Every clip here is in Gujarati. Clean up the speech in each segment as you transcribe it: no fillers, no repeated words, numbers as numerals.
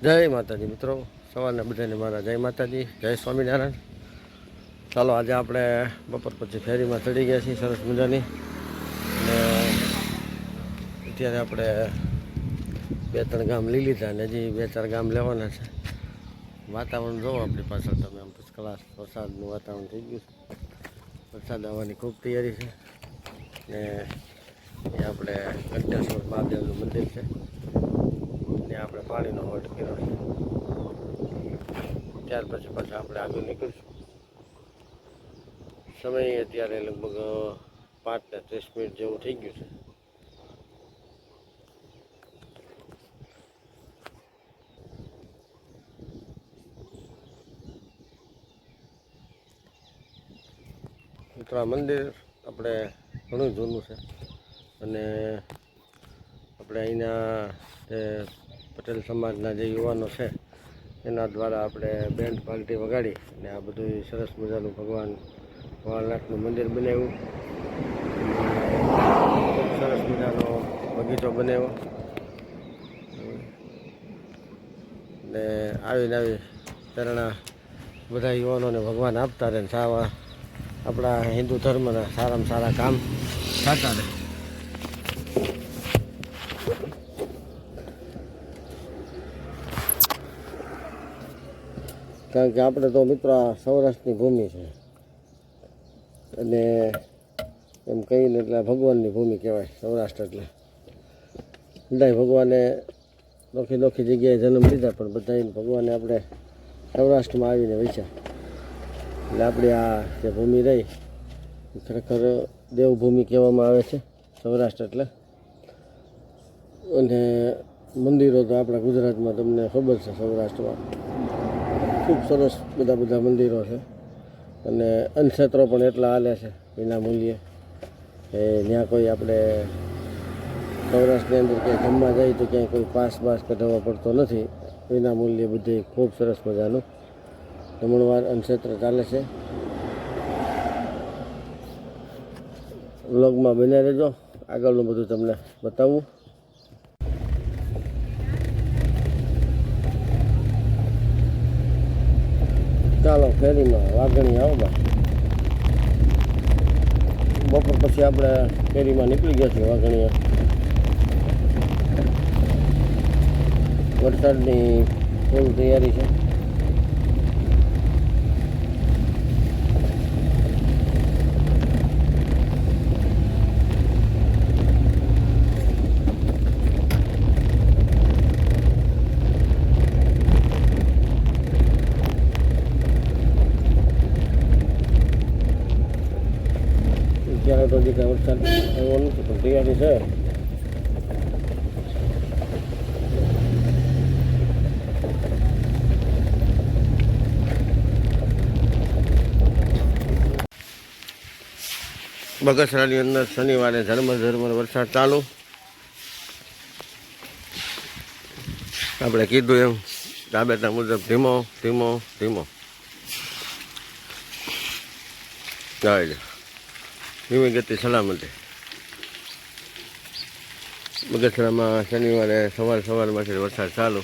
જય માતાજી મિત્રો, સવારના બધાને મારા જય માતાજી, જય સ્વામિનારાયણ. ચાલો આજે આપણે બપોર પછી ફેરીમાં ચડી ગયા છીએ સરસ મજાની. અને અત્યારે આપણે 2-3 ગામ લઈ લીધા અને હજી 2-4 ગામ લેવાના છે. વાતાવરણ જોવો આપણી પાછળ તમે, આમ ફર્સ્ટ ક્લાસ વરસાદનું વાતાવરણ થઈ ગયું છે. વરસાદ આવવાની ખૂબ તૈયારી છે. ને એ આપણે કંટેશ્વર મહાદેવનું મંદિર છે, ત્યાં આપણે પાણીનો વટ કર્યો છે. ત્યાર પછી પાછા આપણે આગળ નીકળીશું. સમય અત્યારે લગભગ 5 ને 30 મિનિટ જેવું થઈ ગયું છે. મિત્રો આ મંદિર આપણે ઘણું જૂનું છે અને આપણે અહીંના જે પટેલ સમાજના જે યુવાનો છે એના દ્વારા આપણે બેન્ડ પાર્ટી વગાડી અને આ બધું સરસ મજાનું ભગવાન ભોળાનાથનું મંદિર બનાવ્યું. ખૂબ સરસ મજાનો બગીચો બનાવ્યો ને આવીને આવી પ્રેરણા બધા યુવાનોને ભગવાન આપતા રહે, સાવા આપણા હિન્દુ ધર્મના સારામાં સારા કામ થતા રહે. કારણ કે આપણે તો મિત્રો આ સૌરાષ્ટ્રની ભૂમિ છે અને એમ કહીને એટલે ભગવાનની ભૂમિ કહેવાય સૌરાષ્ટ્ર. એટલે બધાય ભગવાને નોખી નોખી જગ્યાએ જન્મ લીધા, પણ બધાને ભગવાને આપણે સૌરાષ્ટ્રમાં આવીને વેચ્યા. એટલે આપણી આ જે ભૂમિ રહી ખરેખર દેવભૂમિ કહેવામાં આવે છે સૌરાષ્ટ્ર એટલે. અને મંદિરો તો આપણા ગુજરાતમાં તમને ખબર છે, સૌરાષ્ટ્રમાં ખૂબ સરસ બધા મંદિરો છે અને અન્નક્ષેત્રો પણ એટલા હાલે છે વિના મૂલ્યે. ત્યાં કોઈ આપણે સૌરાષ્ટ્રની અંદર ક્યાંય જમવા જાય તો ક્યાંય કોઈ પાસ કઢાવવા પડતો નથી. વિના મૂલ્યે બધી ખૂબ સરસ મજાનું જમણવાર અન્નક્ષેત્ર ચાલે છે. વ્લોગમાં બન્યા રહેજો, આગળનું બધું તમને બતાવું. ચાલો ફેરીમાં વાઘણી આવો બા. બપોર પછી આપણે ફેરીમાં નીકળી ગયા છીએ વાઘણીએ. વરસાદની ફૂલ તૈયારી છે. અત્યારે તો જે વરસાદ આવ્યો નથી પણ તૈયારી છે. બગસરાની અંદર શનિવારે ઝરમર વરસાદ ચાલુ. આપણે કીધું એમ રાબેતા મુજબ ધીમો ધીમો ધીમો આવી ધીમી ગતિ સલામતી. બગસરામાં શનિવારે સવારમાંથી વરસાદ ચાલુ.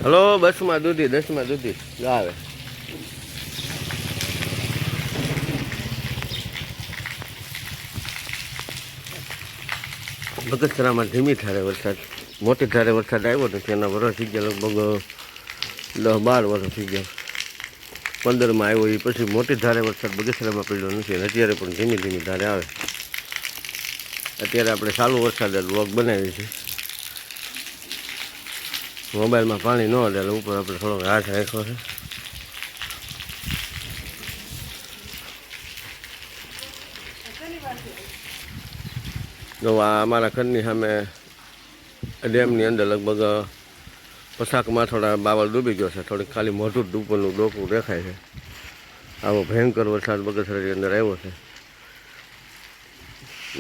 હલો, 10માં દૂધી 10માં દૂધી આવે. બગસરામાં ધીમી ધારે વરસાદ, મોટી ધારે વરસાદ આવ્યો નથી. એના વર્ષ થઈ ગયા લગભગ 10-12 વર્ષ થઈ ગયા. 15માં આવ્યો એ પછી મોટી ધારે વરસાદ બગસરામાં પડ્યો નથી અને અત્યારે પણ ધીમી ધારે આવે. અત્યારે આપણે ચાલુ વરસાદ વ્લોગ બનાવીએ છીએ. મોબાઈલમાં પાણી ન આવે એટલે ઉપર આપણે થોડોક હાથ રાખ્યો છે. જો આ અમારા ઘરની સામે ડેમની અંદર લગભગ 50 થોડા બાવળ ડૂબી ગયો છે. થોડીક ખાલી મોટું ડૂબવાનું ડોકું દેખાય છે. આવો ભયંકર વરસાદ બગસરાની અંદર આવ્યો છે.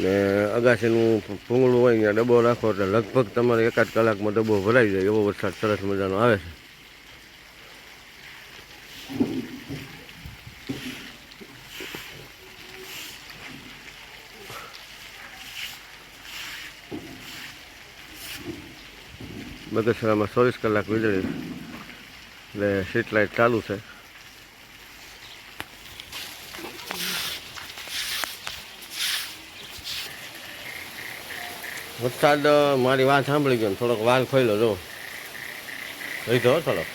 ને અગાસીનું ભૂંગળું હોય ત્યાં ડબ્બો રાખો એટલે લગભગ તમારે 1-8 કલાકમાં ડબ્બો ભરાઈ જાય એવો વરસાદ સરસ મજાનો આવે છે. બગસરામાં 24 કલાક વીજળી એટલે સ્ટ્રીટ લાઇટ ચાલુ છે. વરસાદ મારી વાત સાંભળી ગયો, થોડોક વાલ ખોલ્યો જો લીધો થોડોક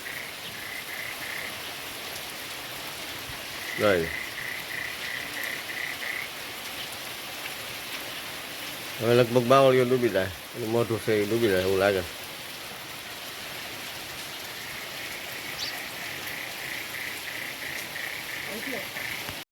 હવે લગભગ બાવળીઓ ડૂબી જાય, મોઢું છે એ ડૂબી જાય એવું લાગે.